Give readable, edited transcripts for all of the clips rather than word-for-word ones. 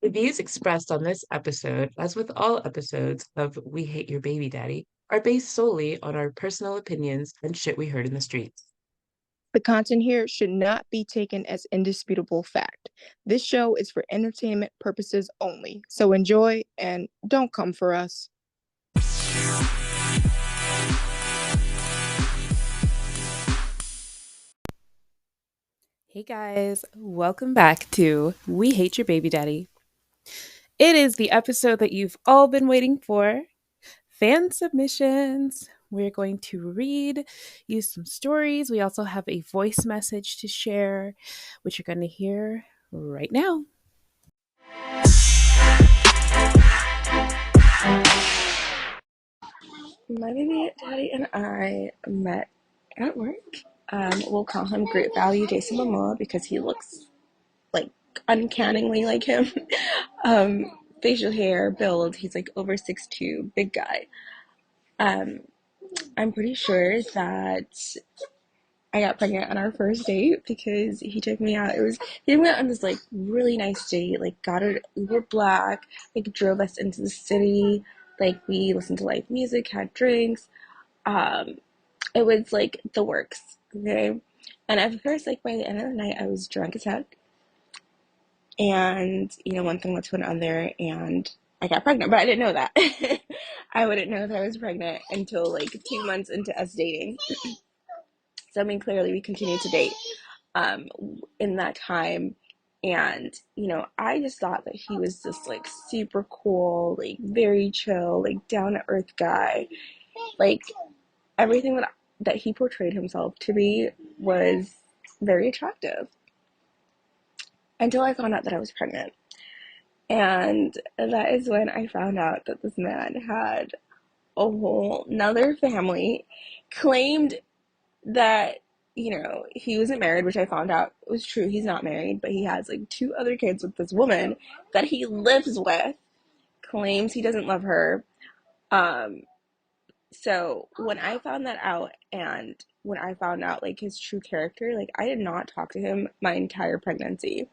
The views expressed on this episode, as with all episodes of We Hate Your Baby Daddy, are based solely on our personal opinions and shit we heard in the streets. The content here should not be taken as indisputable fact. This show is for entertainment purposes only, so enjoy and don't come for us. Hey guys, welcome back to We Hate Your Baby Daddy. It is the episode that you've all been waiting for, fan submissions. We're going to read you some stories. We also have a voice message to share, which you're going to hear right now. My baby daddy and I met at work. We'll call him Great Value Jason Momoa because he looks like uncannily like him. Facial hair, build, he's like over 6'2", big guy. I'm pretty sure that I got pregnant on our first date because he took me out. He took me out on this like really nice date, like got an Uber Black, like drove us into the city, like we listened to live music, had drinks. Um, it was like the works, okay? And of course, like by the end of the night, I was drunk as heck. And, one thing led to another, and I got pregnant, but I didn't know that. I wouldn't know that I was pregnant until like 2 months into us dating. So, I mean, clearly we continued to date um, in that time. And, I just thought that he was this like super cool, like very chill, like down to earth guy. Like everything that he portrayed himself to be was very attractive until I found out that I was pregnant. And that is when I found out that this man had a whole nother family, claimed that, he wasn't married, which I found out was true. He's not married, but he has like two other kids with this woman that he lives with, claims he doesn't love her. Um, so when I found that out and when I found out like his true character, like I did not talk to him my entire pregnancy.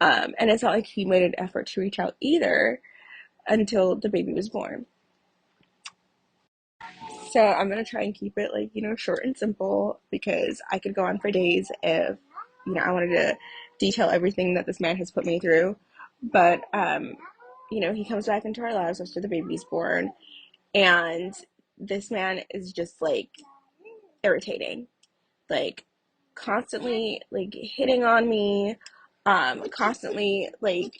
And it's not like he made an effort to reach out either until the baby was born. So I'm gonna try and keep it like, short and simple because I could go on for days if, I wanted to detail everything that this man has put me through. But he comes back into our lives after the baby's born, and this man is just like irritating. Like constantly like hitting on me, constantly like,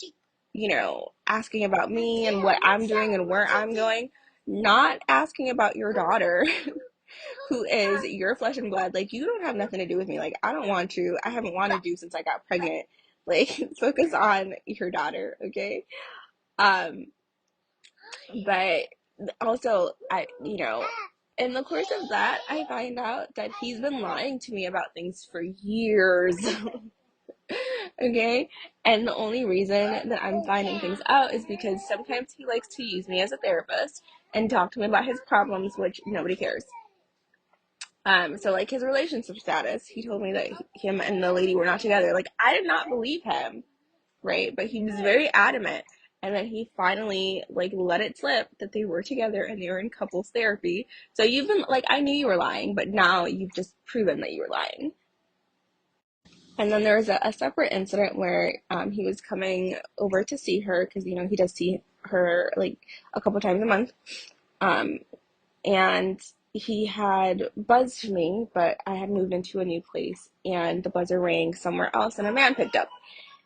asking about me and what I'm doing and where I'm going, not asking about your daughter, who is your flesh and blood. Like, you don't have nothing to do with me. Like, I don't want you. I haven't wanted you since I got pregnant. Like, focus on your daughter, okay? Um, but also, in the course of that, I find out that he's been lying to me about things for years. Okay? And the only reason that I'm finding things out is because sometimes he likes to use me as a therapist and talk to me about his problems, which nobody cares. So like his relationship status, he told me that him and the lady were not together. Like, I did not believe him, right? But he was very adamant. And then he finally like let it slip that they were together and they were in couples therapy. So you've been like, I knew you were lying, but now you've just proven that you were lying. And then there was a separate incident where he was coming over to see her because, he does see her like a couple times a month. Um, and he had buzzed me, but I had moved into a new place and the buzzer rang somewhere else and a man picked up.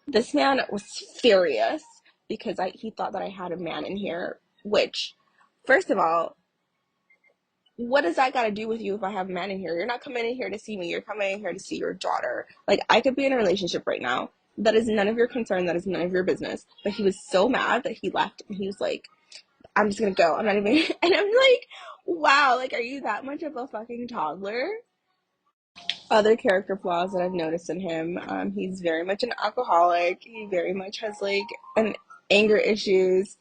This man was furious because he thought that I had a man in here, which, first of all, what does that got to do with you if I have a man in here? You're not coming in here to see me. You're coming in here to see your daughter. Like, I could be in a relationship right now. That is none of your concern. That is none of your business. But he was so mad that he left and he was like, I'm just gonna go. I'm not even. And I'm like, wow, like, are you that much of a fucking toddler? Other character flaws that I've noticed in him, he's very much an alcoholic. He very much has like an anger issues.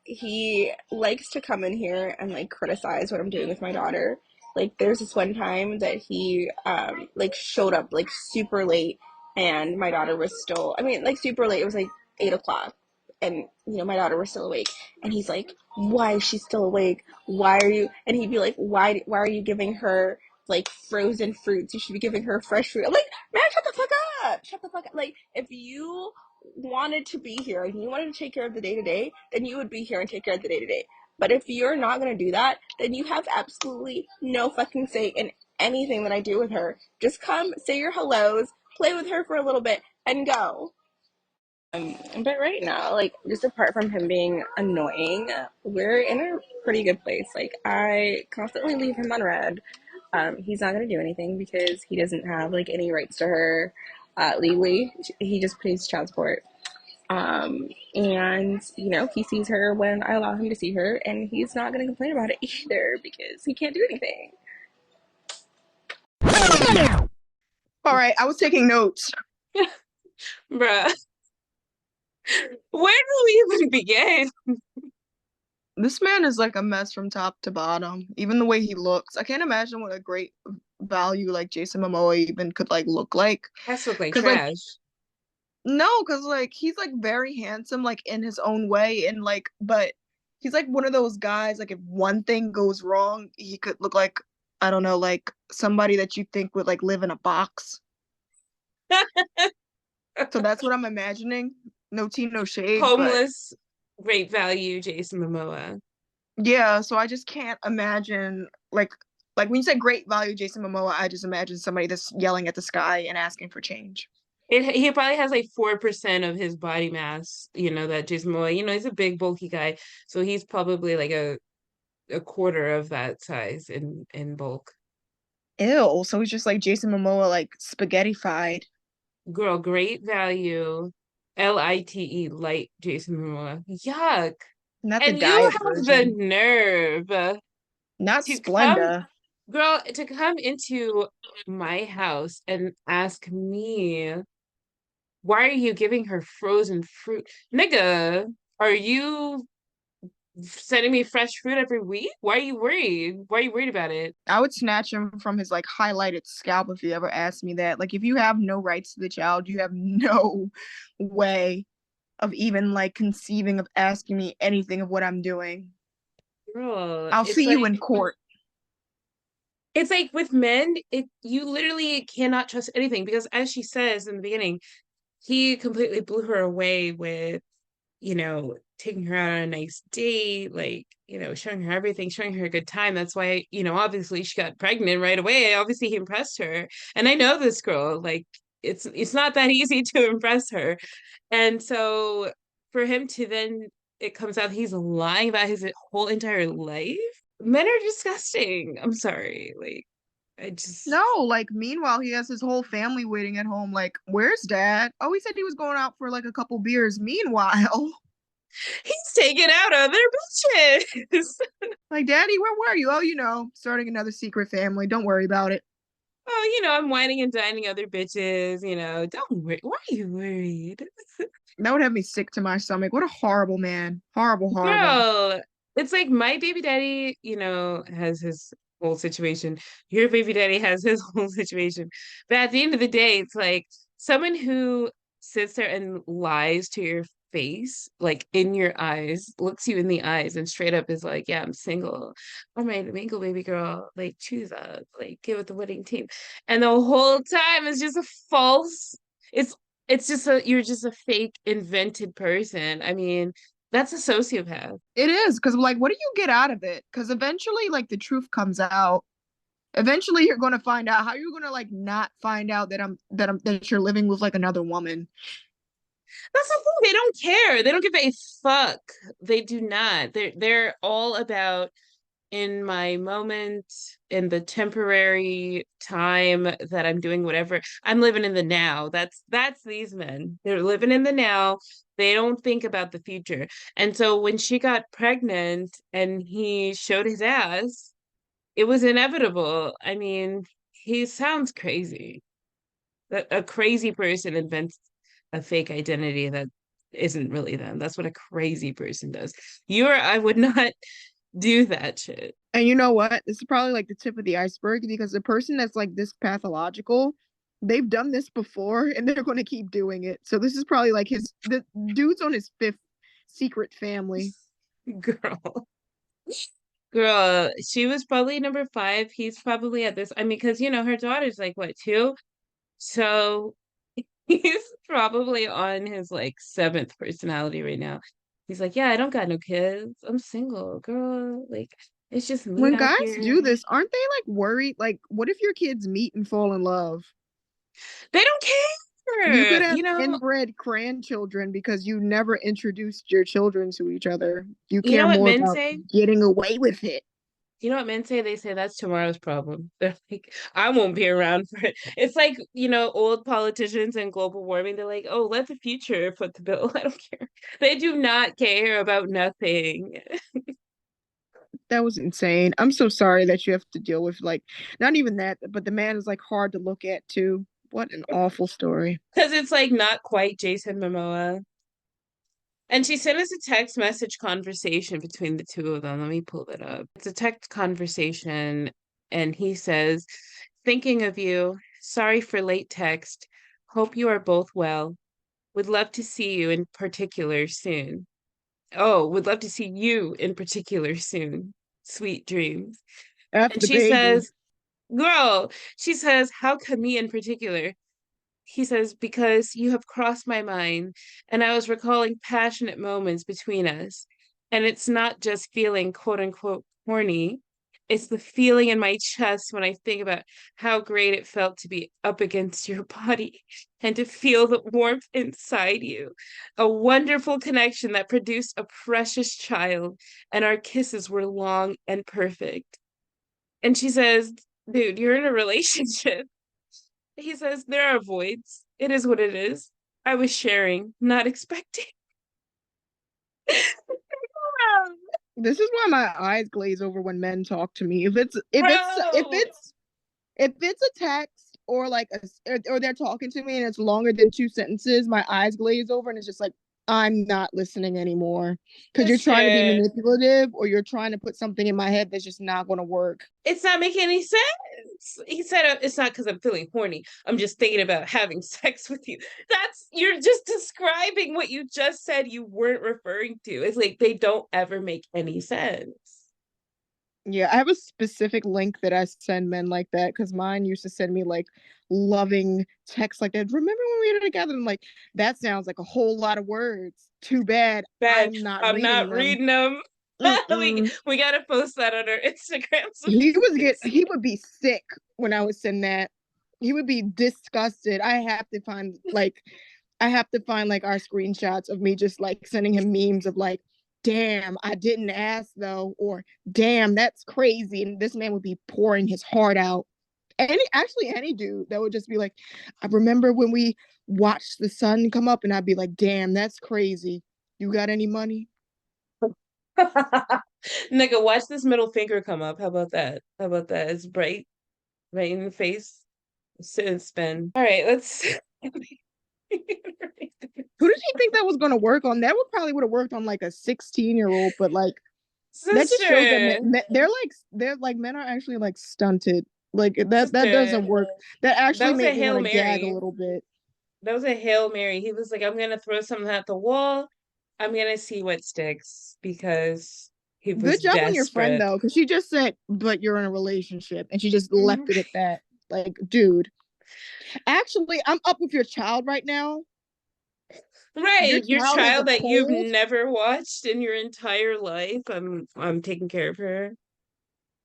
He likes to come in here and like criticize what I'm doing with my daughter. Like there's this one time that he like showed up like super late and my daughter was still, I mean, like super late. It was like 8 o'clock, and my daughter was still awake, and he's like, why is she still awake? Why are you? And he'd be like, why are you giving her like frozen fruits? You should be giving her fresh fruit. I'm like, man, shut the fuck up, shut the fuck up. Like, if you wanted to be here and you wanted to take care of the day to day, then you would be here and take care of the day to day. But if you're not going to do that, then you have absolutely no fucking say in anything that I do with her. Just come, say your hellos, play with her for a little bit, and go. But right now, like, just apart from him being annoying, we're in a pretty good place. Like, I constantly leave him on red. He's not gonna do anything because he doesn't have like any rights to her legally. He just pays child support. And he sees her when I allow him to see her, and he's not gonna complain about it either because he can't do anything. All right, I was taking notes. Bruh. Where do we even begin? This man is like a mess from top to bottom. Even the way he looks. I can't imagine what a great value like Jason Momoa even could like look like. Has to look like 'Cause, like, trash. no, because like he's like very handsome, like in his own way, and like, but he's like one of those guys, like if one thing goes wrong, he could look like, I don't know, like somebody that you think would like live in a box. So that's what I'm imagining. No tea, no shade, but Homeless, great value, Jason Momoa. yeah, so I just can't imagine like when you say great value Jason Momoa, I just imagine somebody that's yelling at the sky and asking for change. He probably has like 4% of his body mass, that Jason Momoa, he's a big bulky guy, so he's probably like a quarter of that size in bulk. Ew, so he's just like Jason Momoa, like spaghettified. Girl, great value, LITE, light Jason Momoa. Yuck. Not the And you diet have the version. nerve Not to come, Splenda. girl, to come into my house and ask me, why are you giving her frozen fruit? Nigga, are you sending me fresh fruit every week? Why are you worried? Why are you worried about it? I would snatch him from his like highlighted scalp if you ever asked me that. Like if you have no rights to the child, you have no way of even like conceiving of asking me anything of what I'm doing. Girl, I'll see you in court. it's like with men, you literally cannot trust anything because as she says in the beginning, he completely blew her away with, taking her out on a nice date, like, showing her everything, showing her a good time. That's why, obviously she got pregnant right away. Obviously he impressed her. And I know this girl, like it's not that easy to impress her. And so for him to then it comes out he's lying about his whole entire life. Men are disgusting. I'm sorry. Like I just No, like meanwhile he has his whole family waiting at home. Like, where's dad? Oh, he said he was going out for like a couple beers. Meanwhile, he's taking out other bitches. like, Daddy, where were you? Oh, starting another secret family. Don't worry about it. Oh, I'm whining and dining other bitches, Don't worry. Why are you worried? That would have me sick to my stomach. What a horrible man. Horrible, horrible. Girl, it's like my baby daddy, has his whole situation. Your baby daddy has his whole situation. But at the end of the day, it's like someone who sits there and lies to your face, like in your eyes, looks you in the eyes and straight up is like, yeah, I'm single. I'm ready to mingle, baby girl. Like, choose up, like, get with the wedding team. And the whole time is just a false, it's it's just you're just a fake invented person. I mean, that's a sociopath. It is, because like, what do you get out of it? Because eventually, like, the truth comes out. Eventually, you're gonna find out. How are you gonna like not find out that you're living with like another woman? That's the thing. They don't care. They don't give a fuck. They do not. They're all about in my moment, in the temporary time that I'm doing whatever. I'm living in the now. That's these men. They're living in the now. They don't think about the future. And so when she got pregnant and he showed his ass, it was inevitable. I mean, he sounds crazy. A crazy person invents a fake identity that isn't really them. That's what a crazy person does. I would not do that shit. And you know what? This is probably like the tip of the iceberg because the person that's like this pathological They've done this before and they're going to keep doing it. So this is probably like the dude's on his fifth secret family. Girl. Girl, she was probably number five. He's probably at this. I mean, because her daughter's like what, two? So he's probably on his like seventh personality right now. He's like, yeah, I don't got no kids. I'm single, girl. Like, it's just me When out guys here. do this, aren't they like worried? Like, what if your kids meet and fall in love? They don't You care. could have inbred grandchildren because you never introduced your children to each other. You You know care what more men about say? getting away with it. You know what men say? They say that's tomorrow's problem. They're like, I won't be around for it. It's like, old politicians and global warming. They're like, oh, let the future foot the bill. I don't care. They do not care about nothing. That was insane. I'm so sorry that you have to deal with like not even that, but the man is like hard to look at too. What an awful story. Because it's like not quite Jason Momoa. And she sent us a text message conversation between the two of them. Let me pull it up. It's a text conversation, and he says, thinking of you. Sorry for late text. Hope you are both well. Would love to see you in particular soon. Oh, would love to see you in particular soon. Sweet dreams. F And the she baby. says, girl, she says, how come me in particular? He says, because you have crossed my mind, and I was recalling passionate moments between us. And it's not just feeling quote unquote horny, it's the feeling in my chest when I think about how great it felt to be up against your body and to feel the warmth inside you. A wonderful connection that produced a precious child, and our kisses were long and perfect. And she says, dude, you're in a relationship. He says, there are voids. It is what it is. I was sharing, not expecting. This is why my eyes glaze over when men talk to me. Bro. If it's a text or like or they're talking to me and it's longer than two sentences, my eyes glaze over and it's just like I'm not listening anymore because you're trying to be Listen, manipulative or you're trying to put something in my head that's just not going to work. it's not making any sense. He said it's not because I'm feeling horny. I'm just thinking about having sex with you. You're just describing what you just said you weren't referring to. It's like they don't ever make any sense. Yeah, I have a specific link that I send men like that because mine used to send me like loving texts like that. Remember when we were together? And like that sounds like a whole lot of words. Too bad Bad. I'm not I'm reading not them. reading them. we Mm-mm. we gotta post that on our Instagram so people can He see. would be sick when I would send that. He would be disgusted. I have to find like our screenshots of me just like sending him memes of like, damn, I didn't ask though, or damn, that's crazy. And this man would be pouring his heart out. Any dude that would just be like, I remember when we watched the sun come up, and I'd be like, damn, that's crazy. You got any money? Nigga, watch this middle finger come up. How about that? How about that? It's bright, right in the face. Sit and spin. All right, let's. Who did you think that was gonna work on? That would have worked on like a 16-year-old, but like that just shows that Sister, they're like men are actually like stunted. Like that sister, doesn't work. That that actually was a made me want Hail to gag a Mary. little bit. That was a Hail Mary. He was like, I'm gonna throw something at the wall. I'm gonna see what sticks because he Good was job on your friend desperate. though, because she just said, "But you're in a relationship," and she just left it at that. Like, dude, actually, I'm up with your child right now. Your Right, your child has a child that you've cold. never watched in your entire life. I'm taking care of her.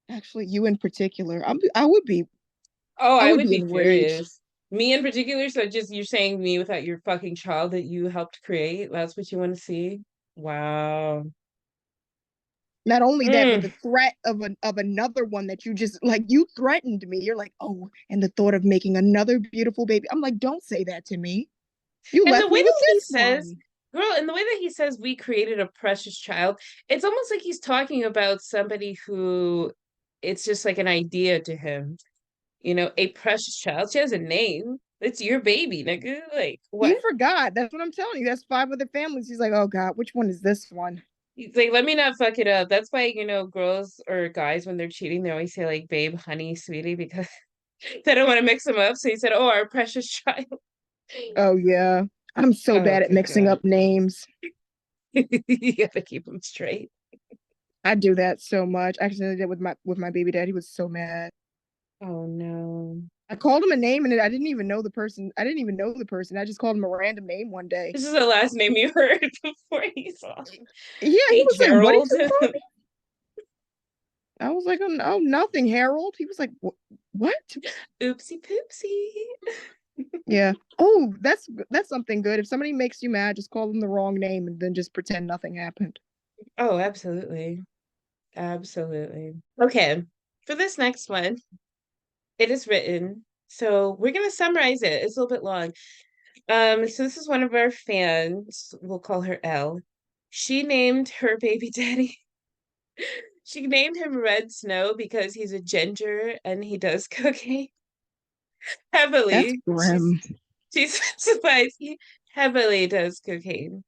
Actually, you in particular, Oh, I I would would be be enraged. furious. Me in particular, so just you're saying me without your fucking child that you helped create. That's what you want to see? Wow. Not only that, but Mm. the threat of another one that you just like you threatened me. You're like, oh, and the thought of making another beautiful baby. I'm like, don't say that to me. You And the left way me with that he this says, one. girl, and the way that he says we created a precious child, it's almost like he's talking about somebody who it's just like an idea to him. A precious child. She has a name. It's your baby, nigga. Like, You what? forgot. That's what I'm telling you. That's five other families. He's like, oh God, which one is this one? He's like, let me not fuck it up. That's why, girls or guys, when they're cheating, they always say, like, babe, honey, sweetie, because They don't want to mix them up. So he said, "Oh, our precious child." Oh yeah. I'm so Oh, bad at good mixing God. up names. You gotta keep them straight. I do that so much. I actually did it with my baby dad. He was so mad. Oh no. I called him a name and I didn't even know the person. I didn't even know the person. I just called him a random name one day. This is the last name you heard before you saw him. Yeah, he Hey, was like, "What did Gerald. you call me?" I was like, "Oh no, nothing, Harold." He was like, "What?" Oopsie poopsie. Yeah. Oh, that's something good. If somebody makes you mad, just call them the wrong name and then just pretend nothing happened. Oh, absolutely. Absolutely. Okay. For this next one, it is written. So we're gonna summarize it. It's a little bit long. So this is one of our fans. We'll call her L. She named her baby daddy. She named him Red Snow because he's a ginger and he does cocaine That's heavily. grim. She specifies he heavily does cocaine.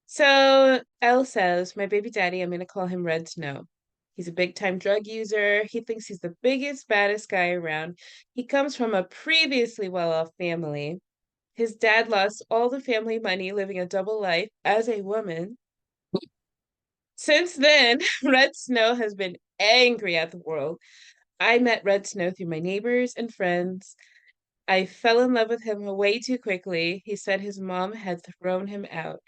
So Elle says, "My baby daddy, I'm gonna call him Red Snow. He's a big time drug user. He thinks he's the biggest, baddest guy around. He comes from a previously well off family. His dad lost all the family money living a double life as a woman. Since then, Red Snow has been angry at the world. I met Red Snow through my neighbors and friends. I fell in love with him way too quickly. He said his mom had thrown him out,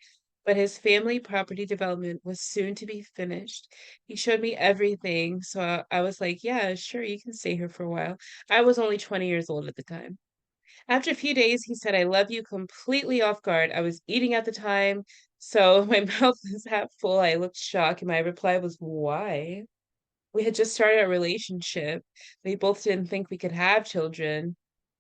but his family property development was soon to be finished. He showed me everything, so I was like, yeah, sure, you can stay here for a while. I was only 20 years old at the time. After a few days, he said, I love you completely off guard. I was eating at the time, so my mouth was half full. I looked shocked, and my reply was, why? We had just started a relationship. We both didn't think we could have children.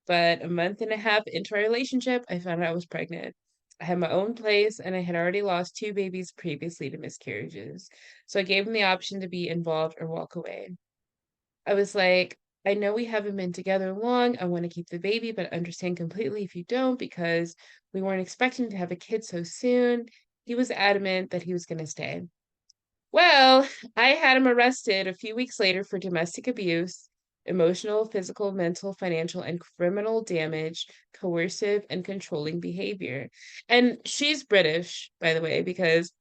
But a month and a half into our relationship, I found out I was pregnant. I had my own place and I had already lost two babies previously to miscarriages. So I gave him the option to be involved or walk away. I was like, I know we haven't been together long. I want to keep the baby, but understand completely if you don't because we weren't expecting to have a kid so soon. He was adamant that he was going to stay. Well, I had him arrested a few weeks later for domestic abuse, emotional, physical, mental, financial, and criminal damage, coercive, and controlling behavior. And she's British, by the way, because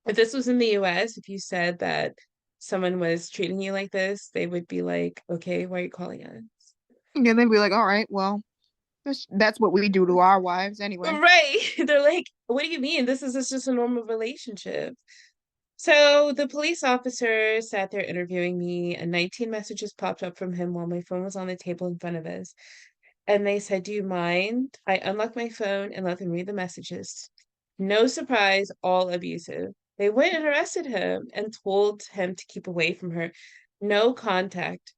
if this was in the US, if you said that someone was treating you like this, they would be like, okay, why are you calling us? Yeah, they'd be like, "All right, well, that's what we do to our wives anyway." Right. They're like, what do you mean? This is just a normal relationship. So the police officer sat there interviewing me, and 19 messages popped up from him while my phone was on the table in front of us. And they said, do you mind? I unlocked my phone and let them read the messages. No surprise, all abusive. They went and arrested him and told him to keep away from her. No contact.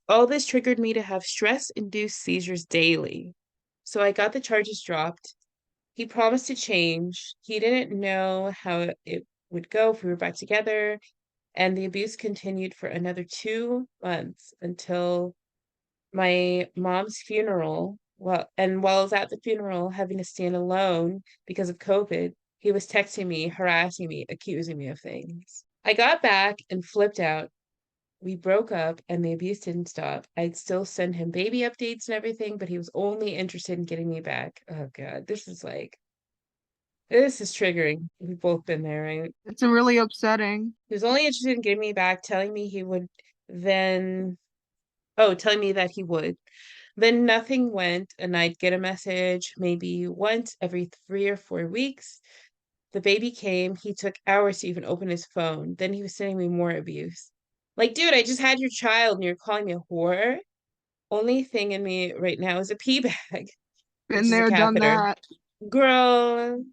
All this triggered me to have stress-induced seizures daily. So I got the charges dropped. He promised to change. He didn't know how it would go if we were back together. And the abuse continued for another 2 months until my mom's funeral. Well, and while I was at the funeral, having to stand alone because of COVID, he was texting me, harassing me, accusing me of things. I got back and flipped out. We broke up and the abuse didn't stop. I'd still send him baby updates and everything, but he was only interested in getting me back. Oh God, this is triggering. We've both been there, right? It's really upsetting. He was only interested in getting me back, telling me he would then, telling me that he would. Then nothing went, and I'd get a message maybe once every 3 or 4 weeks. The baby came. He took hours to even open his phone. Then he was sending me more abuse. Like, dude, I just had your child and you're calling me a whore. Only thing in me right now is a pee bag, which Been is a there, done catheter. that. Girl,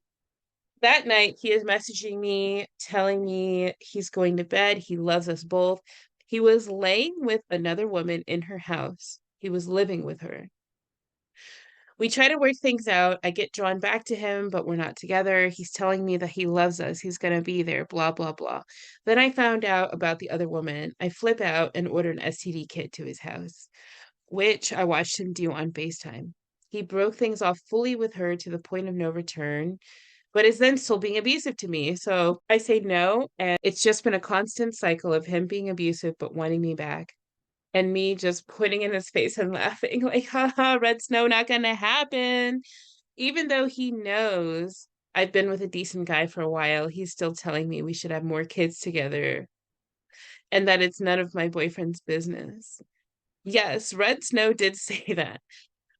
that night, he is messaging me, telling me he's going to bed. He loves us both. He was laying with another woman in her house. He was living with her. We try to work things out. I get drawn back to him, but we're not together. He's telling me that he loves us. He's going to be there, blah, blah, blah. Then I found out about the other woman. I flip out and order an STD kit to his house, which I watched him do on FaceTime. He broke things off fully with her to the point of no return, but is then still being abusive to me. So I say no. And it's just been a constant cycle of him being abusive, but wanting me back. and me just putting in his face and laughing like, haha, red snow not gonna happen. Even though he knows I've been with a decent guy for a while, he's still telling me we should have more kids together and that it's none of my boyfriend's business. Yes, Red Snow did say that.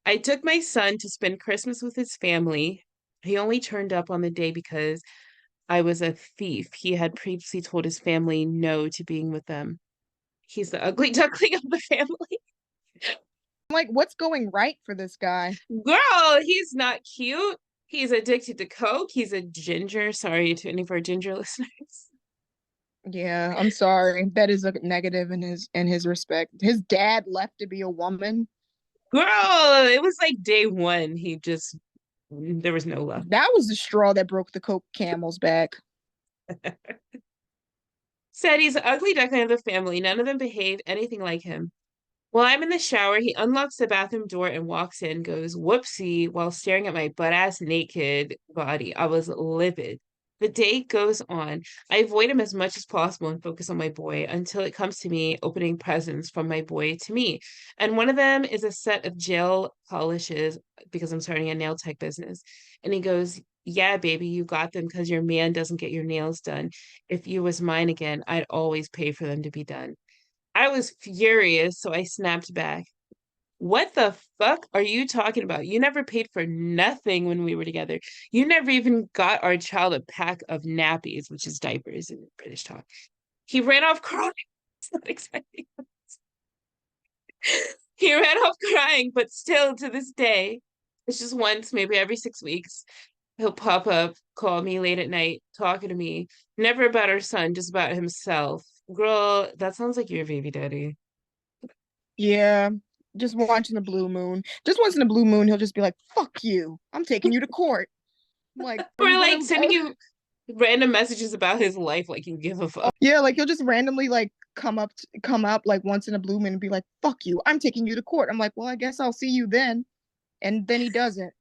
I took my son to spend Christmas with his family. He only turned up on the day because I was a thief. He had previously told his family no to being with them. He's the ugly duckling of the family. I'm like, what's going right for this guy? Girl, he's not cute. He's addicted to coke. He's a ginger. Sorry to any of our ginger listeners. Yeah, I'm sorry. That is a negative in his respect. His dad left to be a woman. Girl, it was like day one. There was no love. That was the straw that broke the coke camel's back. Said he's the ugly duckling of the family. None of them behave anything like him. While I'm in the shower, he unlocks the bathroom door and walks in, goes whoopsie while staring at my butt ass naked body. I was livid. The day goes on. I avoid him as much as possible and focus on my boy until it comes to me opening presents from my boy to me. And one of them is a set of gel polishes because I'm starting a nail tech business. And he goes, yeah, baby, you got them because your man doesn't get your nails done. If you was mine again, I'd always pay for them to be done. I was furious, so I snapped back. What the fuck are you talking about? You never paid for nothing when we were together. You never even got our child a pack of nappies, which is diapers in British talk. He ran off crying. It's not exciting. He ran off crying, but still to this day, it's just once, maybe every 6 weeks, he'll pop up, call me late at night, talking to me, never about our son, just about himself. Girl, that sounds like your baby daddy. Yeah, just watching the blue moon. Just once in a blue moon, he'll just be like, "Fuck you! I'm taking you to court." I'm like, are Or you like gonna? sending you random messages about his life, like you give a fuck. Yeah, like he'll just randomly like come up like once in a blue moon and be like, "Fuck you! I'm taking you to court." I'm like, well, I guess I'll see you then. And then he doesn't.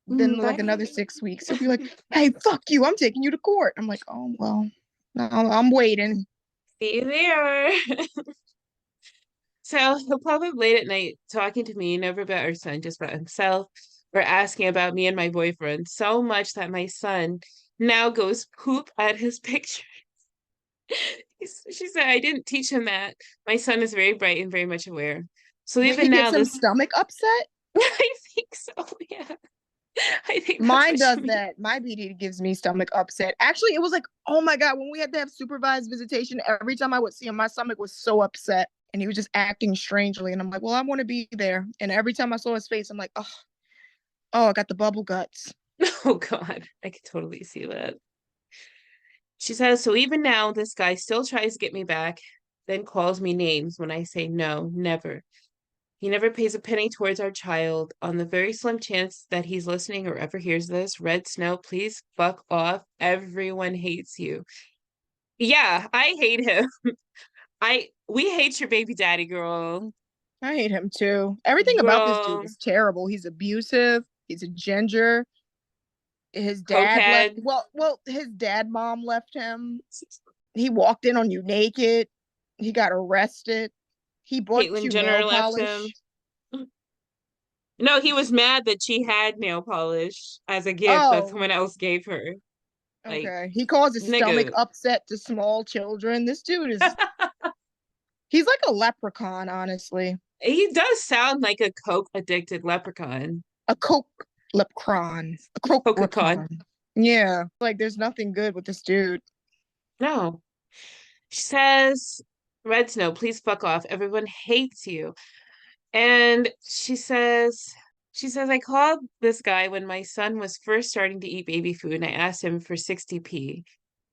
Then like Bye. another 6 weeks, he'll be like, "Hey, fuck you! I'm taking you to court." I'm like, oh well, no, I'm waiting. See you there. So he'll pop up late at night talking to me, never about our son, just about himself, or asking about me and my boyfriend, so much that my son now goes poop at his picture. She said, I didn't teach him that. My son is very bright and very much aware. So Wait, even he now, gets him this, stomach upset. I think so, yeah. I think that's Mine what she does means. that. My BD gives me stomach upset. Actually, it was like, oh my God, when we had to have supervised visitation, every time I would see him, my stomach was so upset and he was just acting strangely. And I'm like, well, I want to be there. And every time I saw his face, I'm like, oh, I got the bubble guts. Oh God, I could totally see that. She says, so even now, this guy still tries to get me back, then calls me names when I say no, never. He never pays a penny towards our child. On the very slim chance that he's listening or ever hears this, Red Snow, please fuck off. Everyone hates you. Yeah, I hate him. We hate your baby daddy, girl. I hate him too. Everything about this dude Girl, is terrible. He's abusive. He's a ginger. His dad left. cokehead. His dad mom left him. He walked in on you naked. He got arrested. He bought Caitlyn you Jenner nail left him. polish. No, he was mad that she had nail polish as a gift that Oh, someone else gave her. Like, okay. He calls his stomach nigga. upset to small children. This dude is he's like a leprechaun, honestly. He does sound like a coke addicted leprechaun. A coke leprechaun. A coke Coca-Con. leprechaun. Yeah. Like there's nothing good with this dude. No. She says, Red Snow, please fuck off. Everyone hates you. And she says, I called this guy when my son was first starting to eat baby food and I asked him for 60p,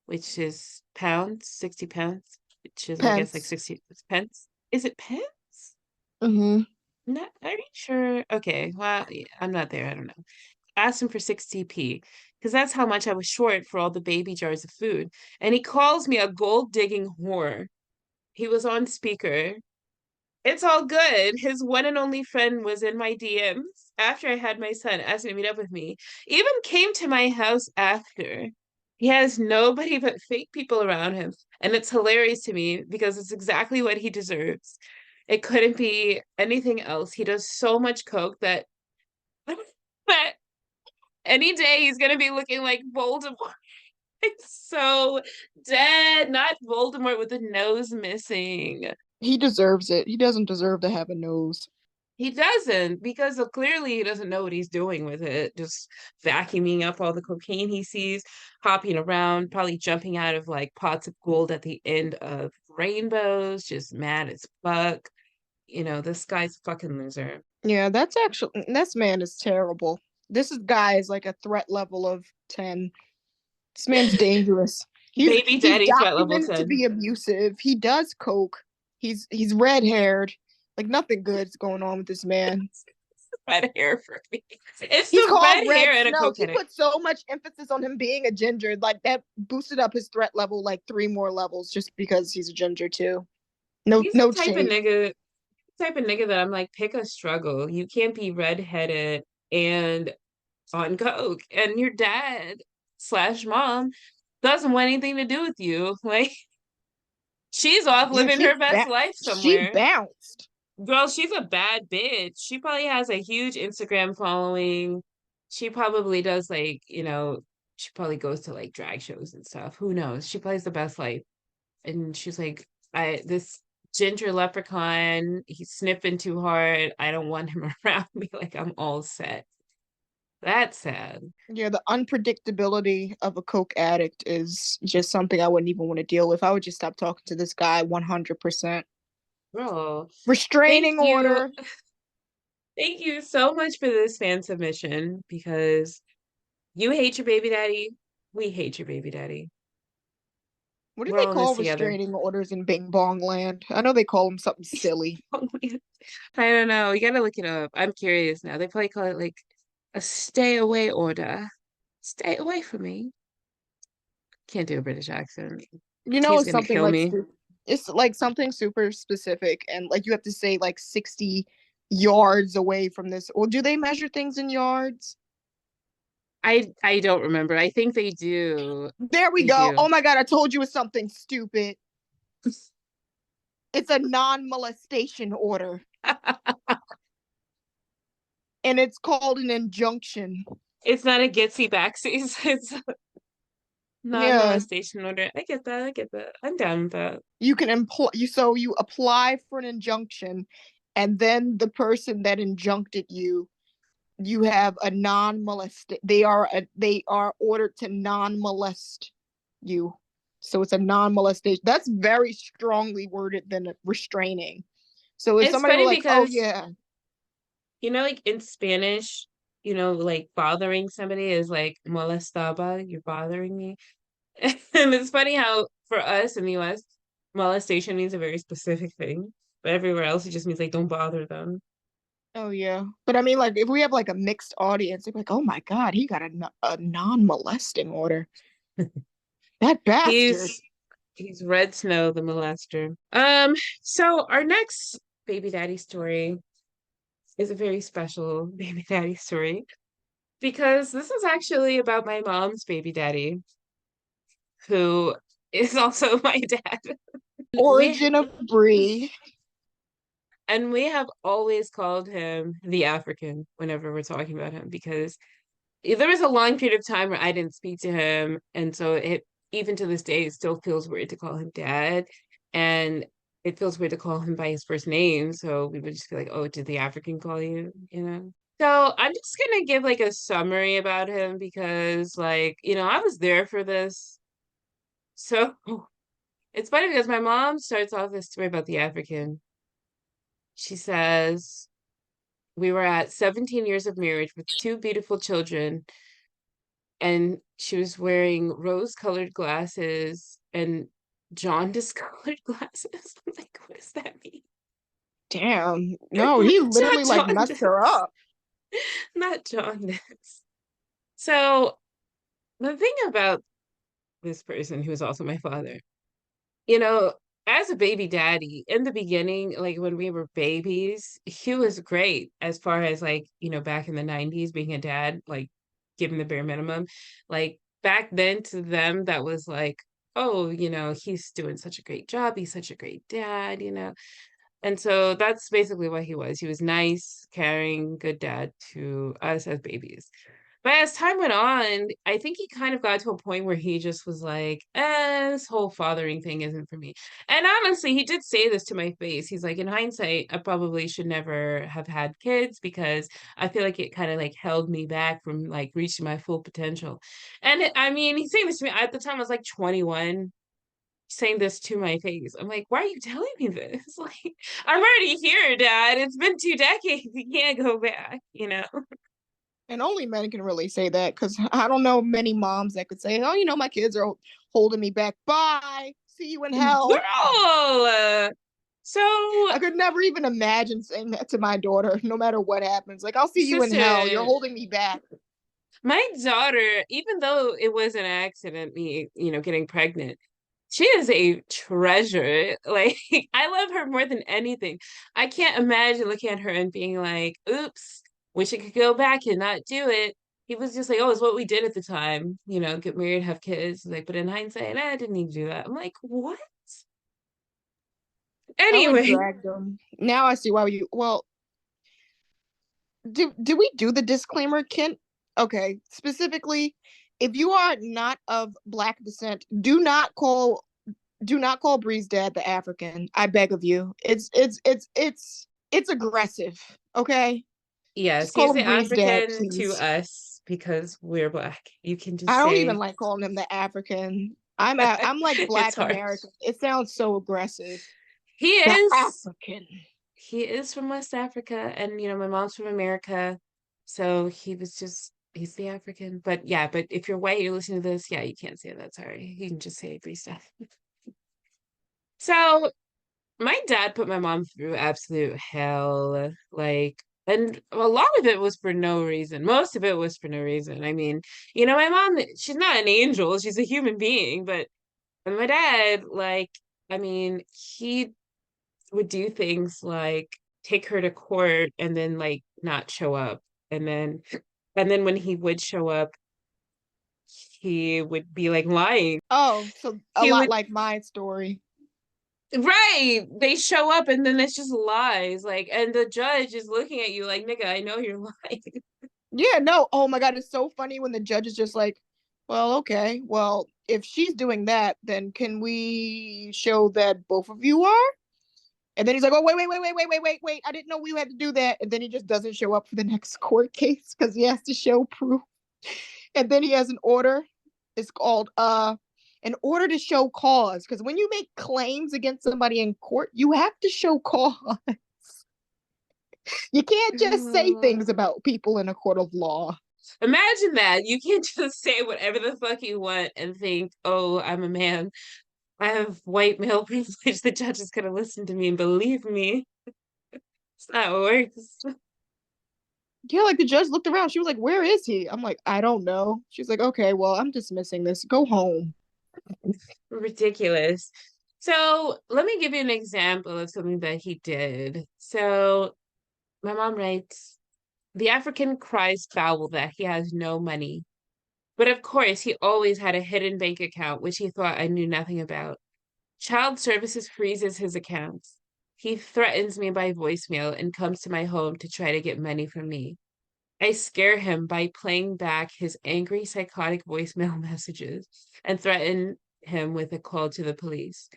which is pounds, 60 pounds, which is, I guess, like Pence. 60 pence. Is it pence? Mm-hmm. Not, are you sure? Okay, well, yeah, I'm not there. I don't know. Asked him for 60p because that's how much I was short for all the baby jars of food. And he calls me a gold digging whore. He was on speaker. It's all good. His one and only friend was in my DMs after I had my son, asking to meet up with me. Even came to my house after. He has nobody but fake people around him. And it's hilarious to me because it's exactly what he deserves. It couldn't be anything else. He does so much coke that that any day he's gonna be looking like Voldemort. It's so dead, not Voldemort with the nose missing. He deserves it. He doesn't deserve to have a nose. He doesn't, because clearly he doesn't know what he's doing with it. Just vacuuming up all the cocaine he sees, hopping around, probably jumping out of like pots of gold at the end of rainbows, just mad as fuck. This guy's a fucking loser. Yeah, this man is terrible. Guy is like a threat level of 10. This man's dangerous. Baby He's daddy threat level documented to 10. be abusive. He does coke. He's red haired. Like nothing good's going on with this man. Red hair for me. It's He's the called red Red hair and a Snow. coke He addict. put so much emphasis on him being a ginger, like that boosted up his threat level like 3 more levels just because he's a ginger too. No, He's the no type of shade. nigga that I'm like, pick a struggle. You can't be redheaded and on coke, and your dad slash mom doesn't want anything to do with you. Like, she's off Yeah, living her best life she somewhere. bounced. Girl, she's a bad bitch. She probably has a huge Instagram following. She probably does like, she probably goes to like drag shows and stuff. Who knows? She plays the best life. And she's like, this ginger leprechaun, he's sniffing too hard. I don't want him around me. Like, I'm all set. That's sad. Yeah, the unpredictability of a coke addict is just something I wouldn't even want to deal with. I would just stop talking to this guy 100%. Girl, thank Restraining you. order. Thank you so much for this fan submission, because you hate your baby daddy. We hate your baby daddy. What do We're they all in this call together. restraining orders in Bing Bong Land? I know they call them something silly. I don't know. You gotta look it up. I'm curious now. They probably call it like a stay away order. Stay away from me. Can't do a British accent. You know, He's it's gonna something kill like me. it's like something super specific, and like you have to say like 60 yards away from this. Or do they measure things in yards? I don't remember. I think they do. There we They go. do. Oh my god, I told you it's something stupid. It's a non-molestation order, and it's called an injunction. It's not a Gitsy Backsies. It's a Yeah, non-molestation order. I get that. I get that. I'm down with that. you can you apply for an injunction, and then the person that injuncted you have a non-molest. They are ordered to non-molest you. So it's a non-molestation. That's very strongly worded than restraining. So if It's somebody were funny like, "Oh because, yeah, like in Spanish, like bothering somebody is like molestaba, you're bothering me. And it's funny how for us in the US, molestation means a very specific thing, but everywhere else it just means like don't bother them. oh yeah," but I mean, like if we have like a mixed audience, they're like, "Oh my god, he got a non-molesting order. That bastard." He's he's Red Snow the molester. So our next baby daddy story is a very special baby daddy story, because this is actually about my mom's baby daddy, who is also my dad. We Origin of Brie. and we have always called him the African whenever we're talking about him, because there was a long period of time where I didn't speak to him, and so it even to this day it still feels weird to call him dad, and it feels weird to call him by his first name. So we would just be like, "Oh, did the African call you?" You know. So I'm just gonna give like a summary about him, because like I was there for this. So it's funny because my mom starts off this story about the African. She says, we were at 17 years of marriage with two beautiful children, and she was wearing rose-colored glasses and jaundice-colored glasses. I'm like, what does that mean? Damn. No, he literally Not like messed jaundice. her up. Not jaundice. So the thing about this person, who is also my father, you know, as a baby daddy in the beginning, like when we were babies, he was great as far as like, back in the 90s, being a dad, like giving the bare minimum. Like back then to them, that was like, oh, he's doing such a great job. He's such a great dad. And so that's basically what he was. He was nice, caring, good dad to us as babies. But as time went on, I think he kind of got to a point where he just was like, this whole fathering thing isn't for me. And honestly, he did say this to my face. He's like, in hindsight, I probably should never have had kids because I feel like it kind of like held me back from like reaching my full potential. And I mean, he's saying this to me at the time I was like 21, saying this to my face. I'm like, why are you telling me this? Like, I'm already here, Dad. It's been 2 decades. You can't go back, you know? And only men can really say that because I don't know many moms that could say, "Oh, my kids are holding me back. Bye. See you in hell." Girl. So, I could never even imagine saying that to my daughter, no matter what happens. Like, I'll see you in hell. You're sister, holding me back. my daughter, even though it was an accident, me, getting pregnant, she is a treasure. Like, I love her more than anything. I can't imagine looking at her and being like, oops, wish I could go back and not do it. He was just like, oh, it's what we did at the time, get married, have kids. Like, but in hindsight, I didn't need to do that. I'm like, what? I would Anyway, drag them. Now I see why you. Well, do we do the disclaimer, Kent? Okay, specifically, if you are not of Black descent, do not call Bree's dad the African. I beg of you. It's aggressive. Okay, just yes, call he's him the Bree's dad, African to please. us because we're Black. You can I just don't even say like calling him the African. I'm like it's Black hard. American. It sounds so aggressive. He The is. African. He is from West Africa, and my mom's from America, so he's the African. But yeah, but if you're white, you're listening to this, yeah, you can't say that. Sorry, you can just say free stuff. So my dad put my mom through absolute hell, like, and a lot of it was for no reason. Most of it was for no reason. I mean, my mom, she's not an angel, she's a human being, but my dad, like, I mean, he would do things like take her to court and then like not show up. And then when he would show up, he would be like lying. Oh, so a He lot would like my story. Right. They show up and then it's just lies. Like, and the judge is looking at you like, nigga, I know you're lying. Yeah, no. Oh my God, it's so funny when the judge is just like, well, okay, well, if she's doing that, then can we show that both of you are? And then he's like, oh, wait, wait, wait, wait, wait, wait, wait, wait. I didn't know we had to do that. And then he just doesn't show up for the next court case because he has to show proof. And then he has an order. It's called an order to show cause. Because when you make claims against somebody in court, you have to show cause. You can't just say things about people in a court of law. Imagine that. You can't just say whatever the fuck you want and think, oh, I'm a man. I have white male privilege. The judge is gonna listen to me and believe me. It's not how it works. Yeah, like the judge looked around. She was like, where is he? I'm like, I don't know. She's like, okay, well, I'm dismissing this. Go home. Ridiculous. So let me give you an example of something that he did. So my mom writes, the African cries foul that he has no money. But of course, he always had a hidden bank account, which he thought I knew nothing about. Child Services freezes his accounts. He threatens me by voicemail and comes to my home to try to get money from me. I scare him by playing back his angry, psychotic voicemail messages and threaten him with a call to the police.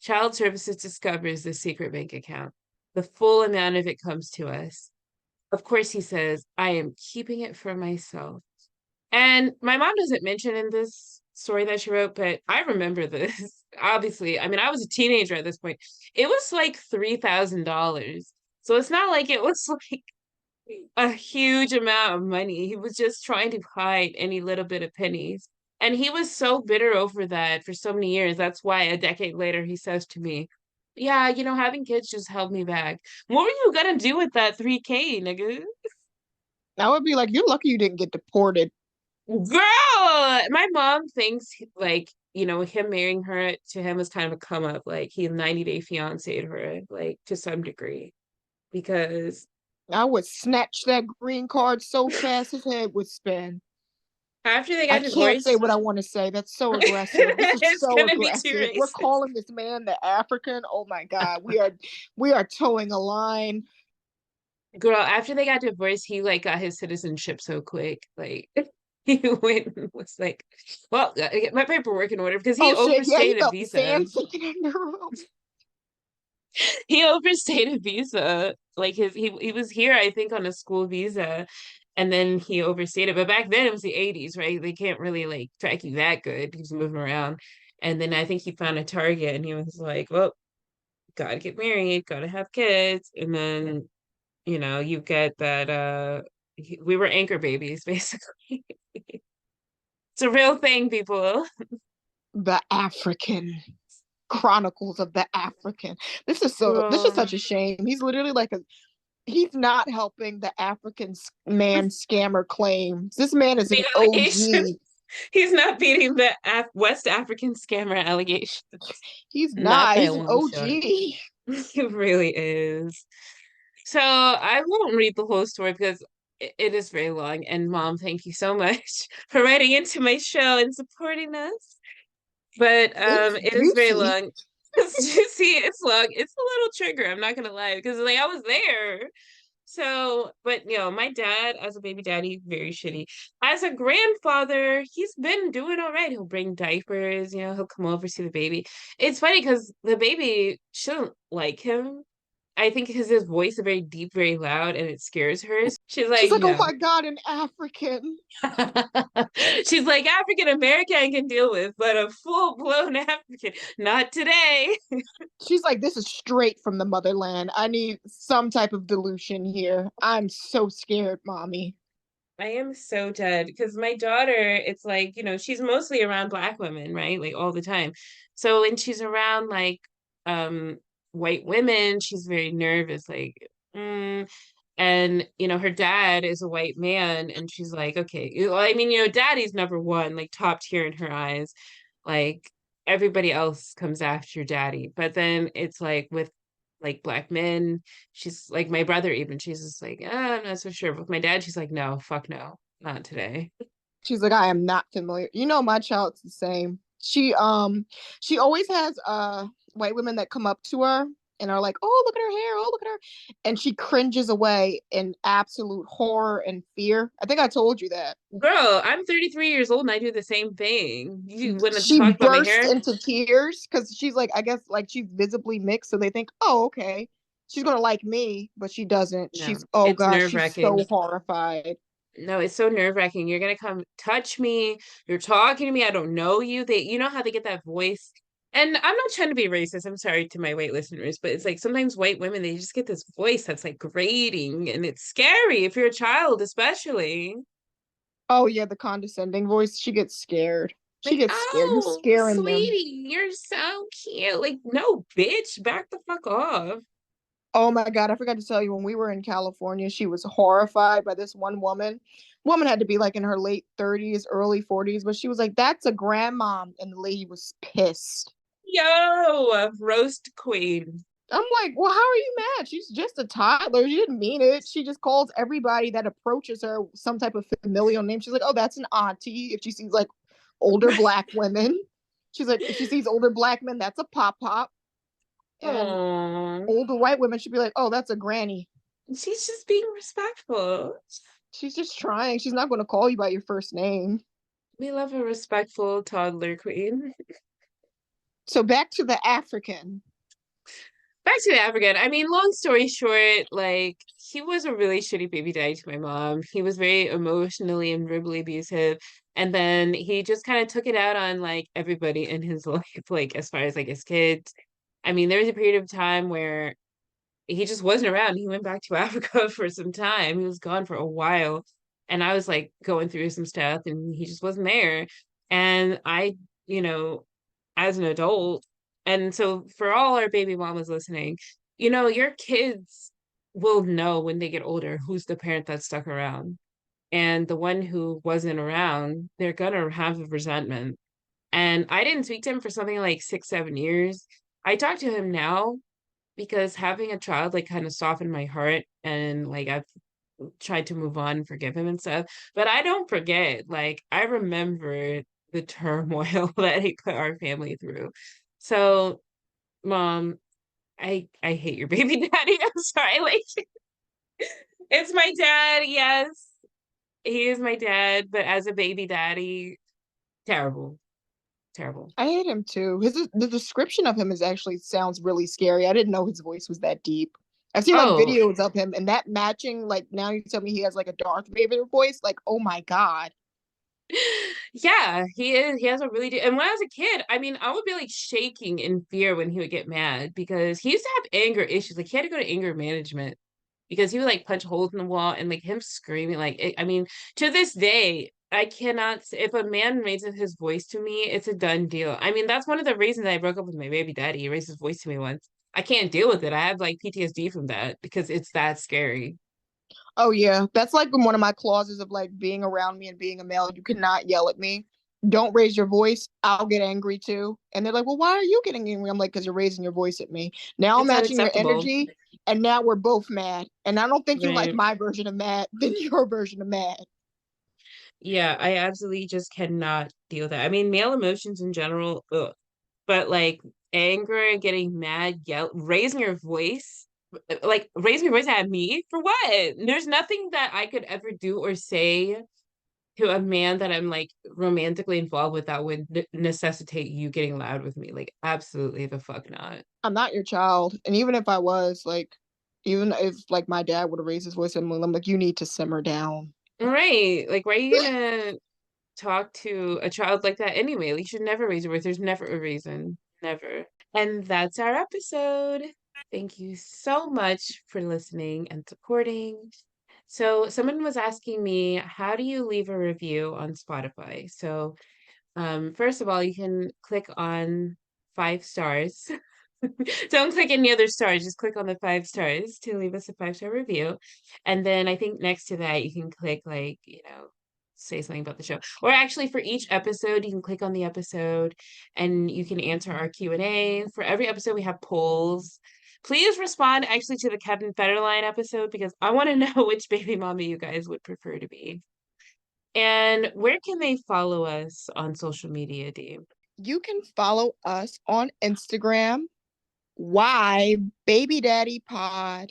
Child Services discovers the secret bank account. The full amount of it comes to us. Of course, he says, I am keeping it for myself. And my mom doesn't mention in this story that she wrote, but I remember this. Obviously, I mean, I was a teenager at this point. It was like $3,000. So it's not like it was like a huge amount of money. He was just trying to hide any little bit of pennies. And he was so bitter over that for so many years. That's why a decade later he says to me, yeah, having kids just held me back. What were you gonna do with that 3K, nigga? I would be like, you're lucky you didn't get deported. Girl, my mom thinks like, him marrying her to him was kind of a come up. Like he 90-day fiancé'd her, like to some degree. Because I would snatch that green card so fast his head would spin. After they I got can't say divorced, what I want to say. That's so aggressive. This is it's so gonna be too aggressive. We're racist. calling this man the African. Oh my God. We are towing a line. Girl, after they got divorced, he like got his citizenship so quick. Like he went and was like, well, I gotta get my paperwork in order because he Oh shit. Yeah, he overstayed a felt the visa. sand sinking in the room. He overstayed a visa. Like he was here, I think, on a school visa, and then he overstayed it. But back then it was the 80s, right? They can't really like track you that good. He was moving around. And then I think he found a target and he was like, well, gotta get married, gotta have kids. And then, you get that we were anchor babies, basically. It's a real thing, people. The African. Chronicles of the African. This is Girl. such a shame. He's literally like he's not helping the African man scammer claims. This man is The an allegations. OG. He's not beating the West African scammer allegations. He's Not not. by a He's an long shot. OG. He really is. So I won't read the whole story because it is very long. And Mom, thank you so much for writing into my show and supporting us. But It's it is very juicy. long. It's juicy. It's long. It's a little trigger. I'm not gonna lie because like I was there. So, but my dad as a baby daddy, very shitty. As a grandfather, he's been doing all right. He'll bring diapers, he'll come over see the baby. It's funny because the baby shouldn't like him. I think because his voice is very deep, very loud, and it scares her. She's She's like, like, oh no. my God, an African. She's like, African American I can deal with, but a full blown African, not today. She's like, this is straight from the motherland. I need some type of dilution here. I'm so scared, mommy. I am so dead because my daughter, it's like, she's mostly around Black women, right? Like all the time. So when she's around like um white women, she's very nervous, like, and her dad is a white man, and she's like, okay, well, I mean, daddy's number one, like top tier in her eyes. Like everybody else comes after daddy. But then it's like with like Black men, she's like my brother even, she's just like, I'm not so sure. But with my dad, she's like, no, fuck no, not today. She's like, I am not familiar. My child's the same. She always has white women that come up to her and are like, oh, look at her hair, oh, look at her. And she cringes away in absolute horror and fear. I think I told you that. Girl, I'm 33 years old and I do the same thing. You want to She talk about my bursts hair? into tears because she's like, I guess like she's visibly mixed, so they think, oh, okay, she's gonna like me, but she doesn't. No, She's, oh it's gosh, she's so nerve-wracking. horrified. No, it's so nerve-wracking. You're gonna come touch me. You're talking to me. I don't know you. You know how they get that voice. And I'm not trying to be racist. I'm sorry to my white listeners, but it's like sometimes white women, they just get this voice that's like grating and it's scary if you're a child, especially. Oh yeah, the condescending voice. She gets scared. She Like, gets scared. You're oh, scaring them. sweetie, you're so cute. Like, no, bitch, back the fuck off. Oh my God, I forgot to tell you, when we were in California, she was horrified by this one woman. Woman had to be like in her late 30s, early 40s, but she was like, that's a grandmom. And the lady was pissed. Yo, roast queen. I'm like, well, how are you mad? She's just a toddler. She didn't mean it. She just calls everybody that approaches her some type of familial name. She's like, oh, that's an auntie. If she sees like older Black women, she's like, if she sees older Black men, that's a pop pop. And Oh, older white women should be like, oh, that's a granny. she's just being respectful. She's just trying. She's not going to call you by your first name. We love a respectful toddler queen. So back to the African. Back to the African. I mean, long story short, like he was a really shitty baby daddy to my mom. He was very emotionally and verbally abusive. And then he just kind of took it out on like everybody in his life, like as far as like his kids. I mean, there was a period of time where he just wasn't around. He went back to Africa for some time. He was gone for a while. And I was like going through some stuff and he just wasn't there. And I, you know, as an adult, and so for all our baby mamas listening, your kids will know when they get older who's the parent that stuck around. And the one who wasn't around, they're gonna have a resentment. And I didn't speak to him for something like 6, 7 years. I talk to him now because having a child like kind of softened my heart and like I've tried to move on and forgive him and stuff. But I don't forget. Like, I remember the turmoil that he put our family through. So, Mom, I hate your baby daddy. I'm sorry. Like, it's my dad, yes. He is my dad, but as a baby daddy, terrible. Terrible. I hate him too. The description of him is actually sounds really scary. I didn't know his voice was that deep. I've seen like Oh, videos of him and that matching, like now you tell me he has like a Darth Vader voice, like oh my God. yeah, he is. He has a really and when I was a kid, I mean, I would be like shaking in fear when he would get mad because he used to have anger issues. Like he had to go to anger management because he would like punch holes in the wall and like him screaming. Like I mean, to this day, I cannot. If a man raises his voice to me, it's a done deal. I mean, that's one of the reasons I broke up with my baby daddy. He raised his voice to me once. I can't deal with it. I have like PTSD from that because it's that scary. Oh yeah, that's like one of my clauses of like being around me and being a male. You cannot yell at me. Don't raise your voice. I'll get angry too. And they're like, "Well, why are you getting angry?" I'm like, "Because you're raising your voice at me. Now I'm It's matching your unacceptable, energy, and now we're both mad. And I don't think you like right? my version of mad than your version of mad." Yeah, I absolutely just cannot deal with that. I mean, male emotions in general, ugh. But like anger and getting mad, yell, raising your voice, like raising your voice at me for what? There's nothing that I could ever do or say to a man that I'm like romantically involved with that would necessitate you getting loud with me. Like, absolutely the fuck not. I'm not your child. And even if I was, like, even if like my dad would have raised his voice at me, I'm like, you need to simmer down. Right. Like, why are you gonna talk to a child like that anyway? Like, you should never raise your voice. There's never a reason. Never. And that's our episode. Thank you so much for listening and supporting. So, someone was asking me, how do you leave a review on Spotify? So, first of all, you can click on 5 stars. Don't click any other stars, just click on the 5 stars to leave us a 5 star review. And then I think next to that, you can click, like, say something about the show. Or actually, for each episode, you can click on the episode and you can answer our Q&A. For every episode, we have polls. Please respond actually to the Kevin Federline episode because I want to know which baby mommy you guys would prefer to be. And where can they follow us on social media, Dee? You can follow us on Instagram. Why Baby Daddy Pod?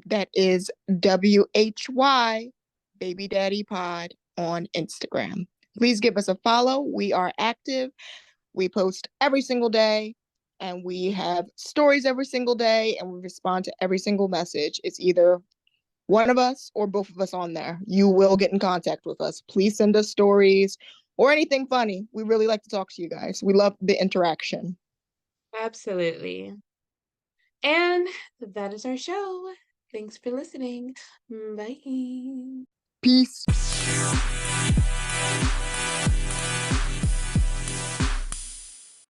That is WHY Baby Daddy Pod on Instagram. Please give us a follow. We are active. We post every single day and we have stories every single day and we respond to every single message. It's either one of us or both of us on there. You will get in contact with us. Please send us stories or anything funny. We really like to talk to you guys. We love the interaction. Absolutely. And that is our show. Thanks for listening. Bye. Peace.